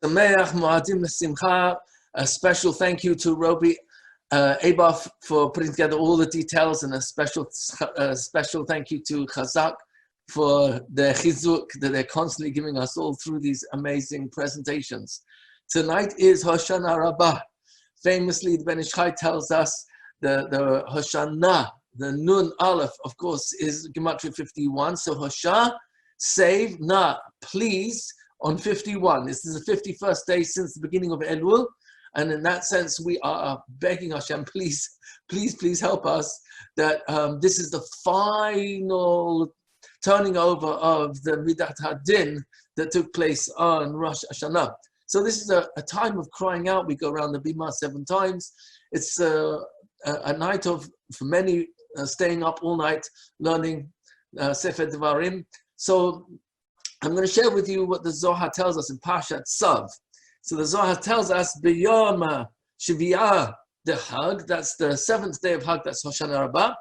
Sameach Moadim L'Simcha. A special thank you to Rabbi Rietti for putting together all the details, and a special thank you to Chazaq for the chizuk that they're constantly giving us all through these amazing presentations. Tonight is Hoshana Rabbah. Famously, the Ben Ish Chai tells us the Hoshana, the Nun Aleph, of course, is Gematria 51. So Hosha, save, Na, please, on 51. This is the 51st day since the beginning of Elul. And in that sense, we are begging Hashem, please, please, please help us that this is the final turning over of the Midat HaDin that took place on Rosh Hashanah. So this is a time of crying out. We go around the Bima 7 times. It's a night of, for many, staying up all night, learning Sefer Devarim. So I'm going to share with you what the Zohar tells us in Parshat Tzav. So the Zohar tells us, B'yom Shvi'ah the Hag, that's the 7th day of Hag, that's Hoshana Rabbah.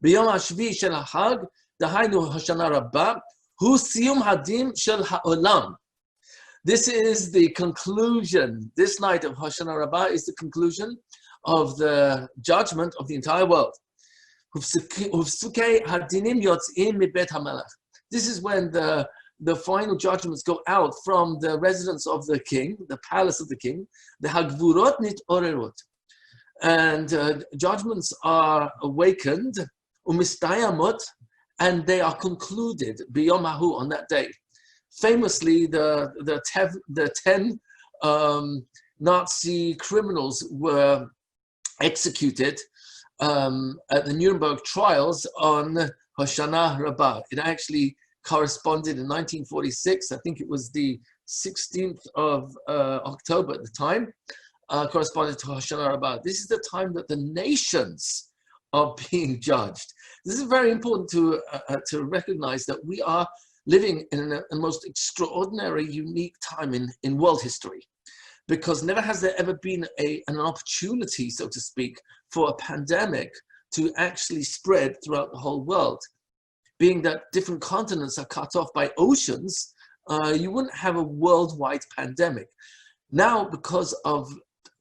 B'yom HaShvi shel HaHag, Dahainu Hoshana Rabbah, Hu Siyum Hadim shel HaOlam. This is the conclusion. This night of Hoshana Rabbah is the conclusion of the judgment of the entire world. Ufsukei Hadinim Yotzim Mibet HaMelech. This is when the final judgments go out from the residence of the king, the palace of the king, the Hagvurot Nit Orerot. And judgments are awakened, Umistayamot, and they are concluded, B'yom Hahu, on that day. Famously, the 10 Nazi criminals were executed at the Nuremberg trials on Hoshana Rabbah. It actually corresponded in 1946, I think it was the 16th of October at the time, corresponded to Hoshana Rabbah. This is the time that the nations are being judged. This is very important to recognize that we are living in a most extraordinary, unique time in world history, because never has there ever been an opportunity, so to speak, for a pandemic to actually spread throughout the whole world. Being that different continents are cut off by oceans, you wouldn't have a worldwide pandemic. Now, because of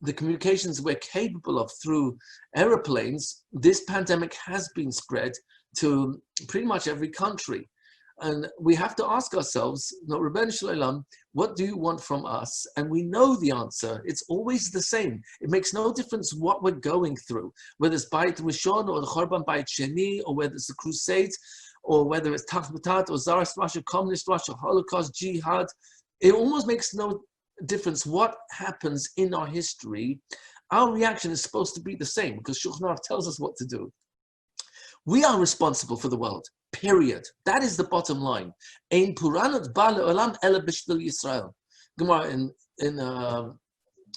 the communications we're capable of through aeroplanes, this pandemic has been spread to pretty much every country. And we have to ask ourselves, Rabbeinu Shalom, what do you want from us? And we know the answer. It's always the same. It makes no difference what we're going through, whether it's Bayit Rishon or the Chorban Bayit Sheni, or whether it's the Crusades, or whether it's Tach B'Tat or Tsarist Russia, Communist Russia, Holocaust, Jihad. It almost makes no difference what happens in our history. Our reaction is supposed to be the same, because Shulchan Aruch tells us what to do. We are responsible for the world, period. That is the bottom line. Ein Puranot ba le'olam ela b'shvil Yisrael. Gemara in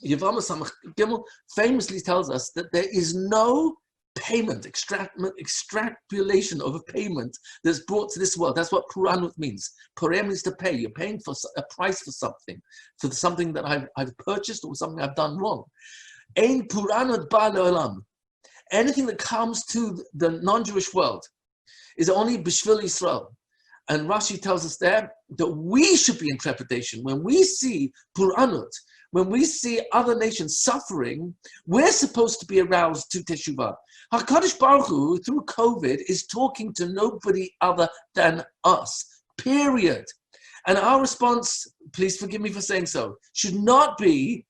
Yevamos Samach Gimel famously tells us that there is no payment, extrapolation of a payment that's brought to this world. That's what Puranot means. Purem means to pay. You're paying for a price for something that I've purchased or something I've done wrong. Ein Puranot ba le'olam. Anything that comes to the non-Jewish world is only B'shvil Yisrael. And Rashi tells us there that we should be in trepidation. When we see Puranot, when we see other nations suffering, we're supposed to be aroused to Teshuvah. HaKadosh Baruch Hu, through COVID, is talking to nobody other than us, period. And our response, please forgive me for saying so, should not be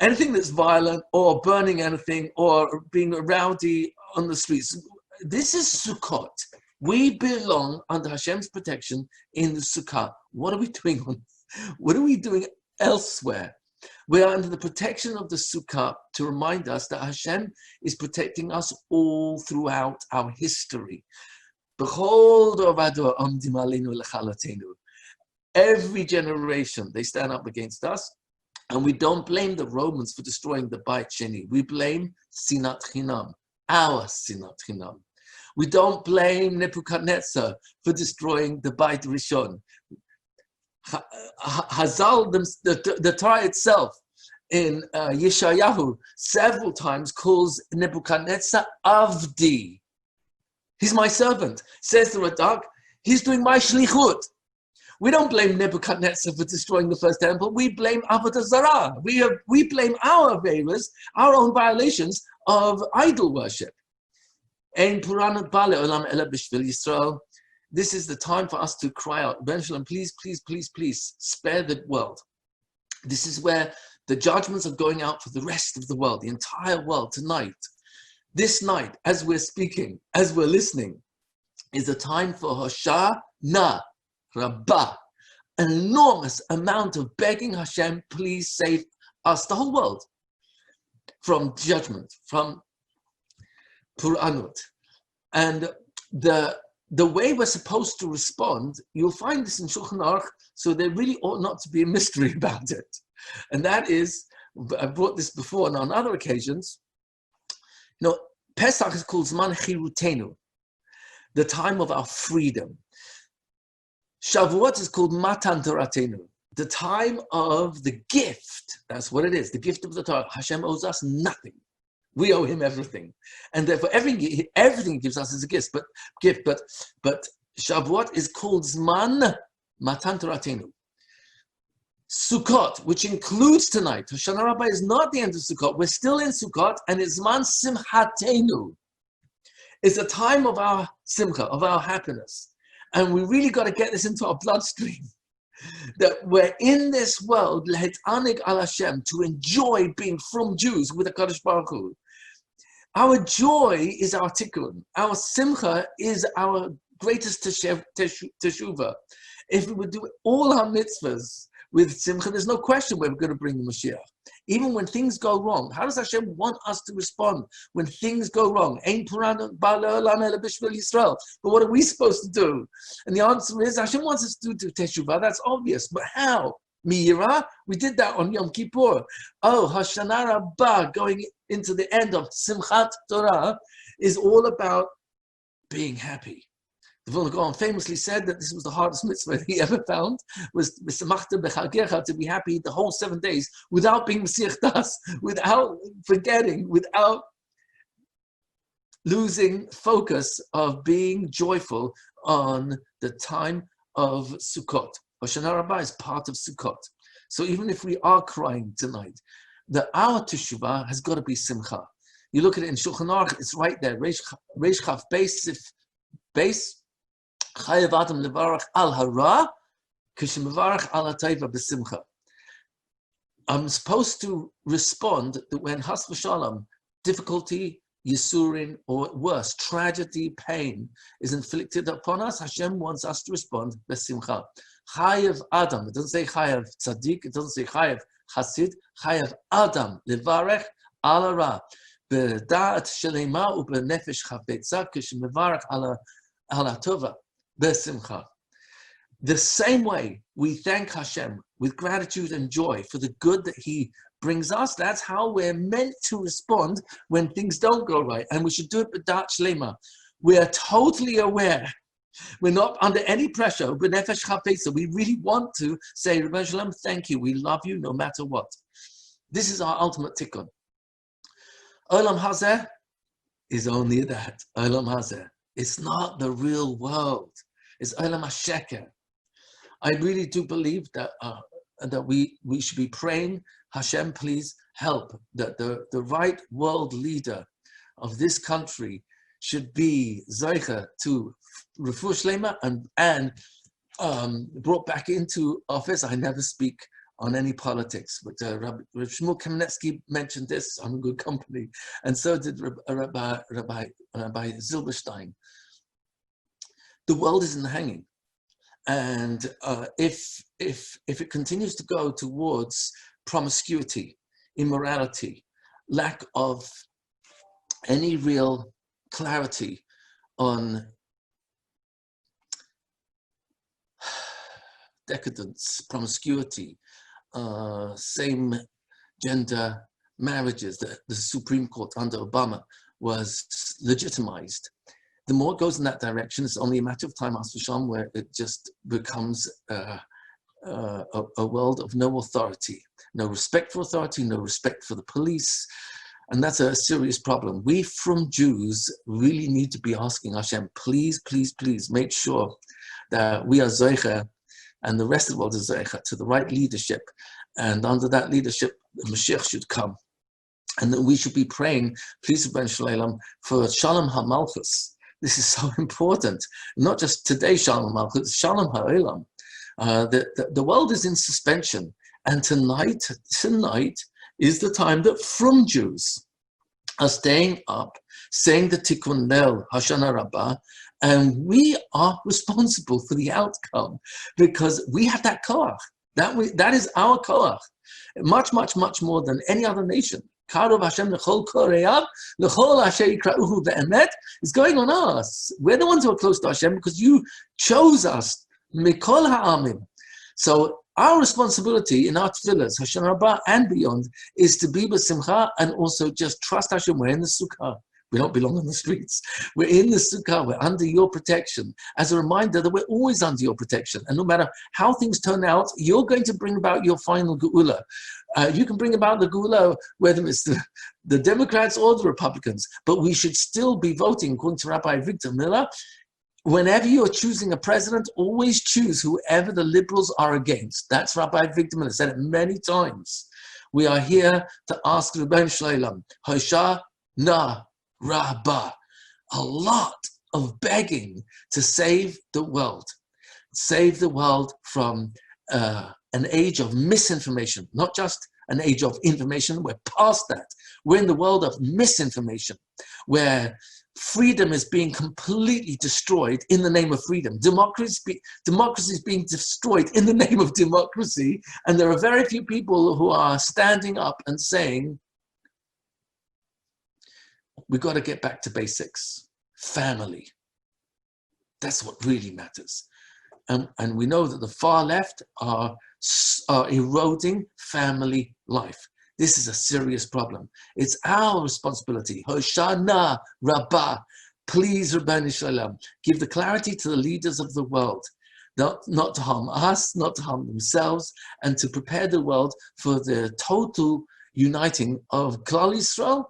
anything that's violent or burning anything or being rowdy on the streets. This is Sukkot. We belong under Hashem's protection in the Sukkah. What are we doing what are we doing elsewhere? We are under the protection of the Sukkah to remind us that Hashem is protecting us all throughout our history. Every generation, they stand up against us. And we don't blame the Romans for destroying the Bayit Sheni. We blame Sinat Chinam, our Sinat Chinam. We don't blame Nebuchadnezzar for destroying the Bayit Rishon. Hazal, the Torah itself, in Yeshayahu, several times calls Nebuchadnezzar Avdi. He's my servant. Says the Radak, he's doing my shlichut. We don't blame Nebuchadnezzar for destroying the first temple. We blame Avodah Zarah. We blame our favors, our own violations of idol worship. This is the time for us to cry out, please, please, please, please spare the world. This is where the judgments are going out for the rest of the world, the entire world tonight. This night, as we're speaking, as we're listening, is a time for Hoshana Rabbah, an enormous amount of begging Hashem, please save us, the whole world, from judgment, from Puranut. And the way we're supposed to respond, you'll find this in Shulchan Aruch, so there really ought not to be a mystery about it. And that is, I've brought this before and on other occasions, Pesach is called Zman Chirutenu, the time of our freedom. Shavuot is called Matan Toratenu, the time of the gift. That's what it is, the gift of the Torah. Hashem owes us nothing. We owe him everything. And therefore everything he gives us is a gift. But Shavuot is called Zman Matan Toratenu. Sukkot, which includes tonight. Hoshana Rabbah is not the end of Sukkot. We're still in Sukkot, and it's Zman Simchatenu. It's a time of our simcha, of our happiness. And we really got to get this into our bloodstream. That we're in this world, le'etanig al Hashem, to enjoy being from Jews with a Kadosh Baruch Hu. Our joy is our tikkun. Our simcha is our greatest teshuvah. If we would do all our mitzvahs with simcha, there's no question we're going to bring the Mashiach. Even when things go wrong, how does Hashem want us to respond when things go wrong? But what are we supposed to do? And the answer is Hashem wants us to do teshuvah. That's obvious. But how? Miyira? We did that on Yom Kippur. Oh, Hoshana Rabbah, going into the end of Simchat Torah, is all about being happy. The Vilna Gaon famously said that this was the hardest mitzvah he ever found, was to be happy the whole 7 days without being Mesiach Das, without forgetting, without losing focus of being joyful on the time of Sukkot. Hoshana Rabbah is part of Sukkot. So even if we are crying tonight, our teshuvah has got to be simcha. You look at it in Shulchan Aruch, it's right there. Reish Chaf Beis, Sif Beis, Chayav Adam levarach al hara, kishemevarach al hatayva b'simcha. I'm supposed to respond that when Has v'Shalom, difficulty, Yisurin, or worse, tragedy, pain is inflicted upon us, Hashem wants us to respond b'simcha. Chayav Adam, it doesn't say Chayav Tzaddik, it doesn't say Chayav Hasid, Chayav Adam levarach al hara, b'da'at shelema u'b'nefesh chafetza, kishemevarach al hatova. Besimcha. The same way we thank Hashem with gratitude and joy for the good that he brings us, that's how we're meant to respond when things don't go right. And we should do it b'dat shlema. We are totally aware. We're not under any pressure. B'nefesh chafetza. We really want to say, Rabbi Shalom, thank you. We love you no matter what. This is our ultimate tikkun. Olam hazeh is only that. Olam hazeh. It's not the real world. It's Olam HaSheker. I really do believe that we should be praying, Hashem, please help, that the right world leader of this country should be Zeicha to Refuah Shlema and brought back into office. I never speak on any politics, but Rabbi Shmuel Kamenetsky mentioned this. I'm in good company, and so did Rabbi Zilberstein. The world isn't hanging, and if it continues to go towards promiscuity, immorality, lack of any real clarity on decadence, promiscuity, same gender marriages that the Supreme Court under Obama was legitimized. The more it goes in that direction, it's only a matter of time, where it just becomes a world of no authority, no respect for authority, no respect for the police. And that's a serious problem. We from Jews really need to be asking Hashem, please, please, please make sure that we are Zoicha and the rest of the world is zeicha to the right leadership. And under that leadership, the Mashiach should come. And that we should be praying, please, Ben Shalom, for Shalom HaMalchus. This is so important. Not just today, Shalom HaMalchus, Shalom HaOlam. The world is in suspension. And tonight is the time that from Jews are staying up, saying the Tikkun Leil, Hoshana Rabbah, and we are responsible for the outcome because we have that koach. That is our koach. Much, much, much more than any other nation. Karov Hashem lechol koreyav, lechol asher yikra'uhu ve'emet is going on us. We're the ones who are close to Hashem because you chose us, mikol ha'amim. So our responsibility in our tefillahs, Hoshana Rabbah and beyond, is to be b'simcha and also just trust Hashem. We're in the sukkah. We don't belong on the streets. We're in the sukkah. We're under your protection. As a reminder that we're always under your protection. And no matter how things turn out, you're going to bring about your final geula. You can bring about the geula, whether it's the Democrats or the Republicans. But we should still be voting, according to Rabbi Victor Miller. Whenever you're choosing a president, always choose whoever the liberals are against. That's Rabbi Victor Miller said it many times. We are here to ask Rebbeinu Shalom, Hoshana Rabbah, a lot of begging to save the world from an age of misinformation, not just an age of information. We're past that. We're in the world of misinformation, where freedom is being completely destroyed in the name of freedom. Democracy is being destroyed in the name of democracy, and there are very few people who are standing up and saying, we've got to get back to basics. Family. That's what really matters. And we know that the far left are eroding family life. This is a serious problem. It's our responsibility. Hoshana Rabbah. Please, Rebbeinu Shalom, give the clarity to the leaders of the world, not to harm us, not to harm themselves, and to prepare the world for the total uniting of Klal Yisrael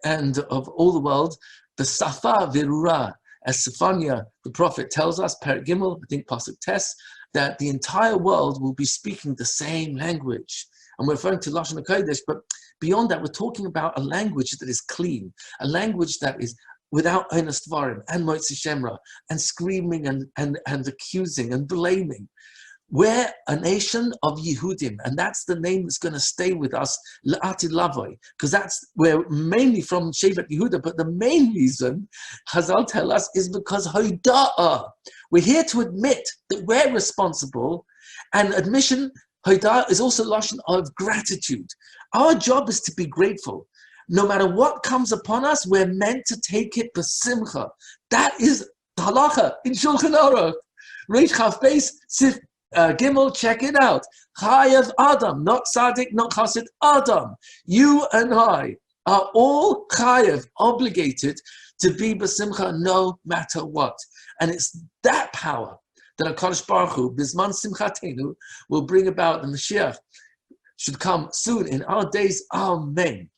and of all the world, the Safa Virura, as Sophania, the prophet, tells us, Perek Gimel, I think Pasuk Tes, that the entire world will be speaking the same language. And we're referring to Lashon HaKodesh, but beyond that, we're talking about a language that is clean, a language that is without Onas Dvarim and Motzi Shemra, and screaming and accusing and blaming. We're a nation of Yehudim, and that's the name that's going to stay with us, La'atid Lavoy, because we're mainly from Shevet Yehuda, but the main reason, Chazal tell us, is because Hoida'ah. We're here to admit that we're responsible, and admission, Hoida'ah, is also lashon of gratitude. Our job is to be grateful. No matter what comes upon us, we're meant to take it b'simcha. That is the halacha in Shulchan Aruch. Reish Chaf Beis Sif Gimel, check it out. Chayav Adam, not Tzaddik, not Chassid, Adam. You and I are all chayav, obligated to be b'simcha no matter what. And it's that power that HaKadosh Baruch Hu, Bizman Simchatenu, will bring about. The Mashiach should come soon in our days. Amen.